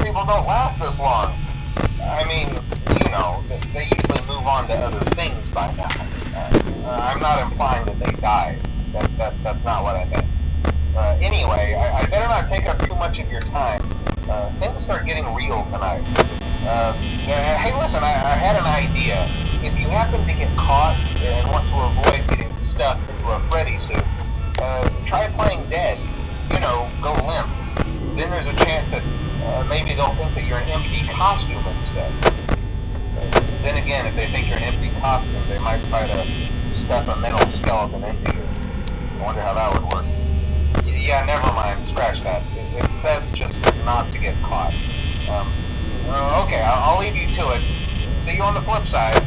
people don't last this long. I mean, you know, they usually move on to other things by now. I'm not implying that they died. That's not what I meant. Anyway, I better not take up too much of your time. Things start getting real tonight. Hey, listen, I had an idea. If you happen to get caught and want to avoid getting stuffed into a Freddy suit, try playing dead. You know, go limp. Then there's a chance that maybe they'll think that you're an empty costume instead. Then again, if they think you're an empty costume, they might try to stuff a metal skeleton into you. I wonder how that would work. Yeah, never mind. Scratch that. It's best just not to get caught. Okay, I'll leave you to it. See you on the flip side.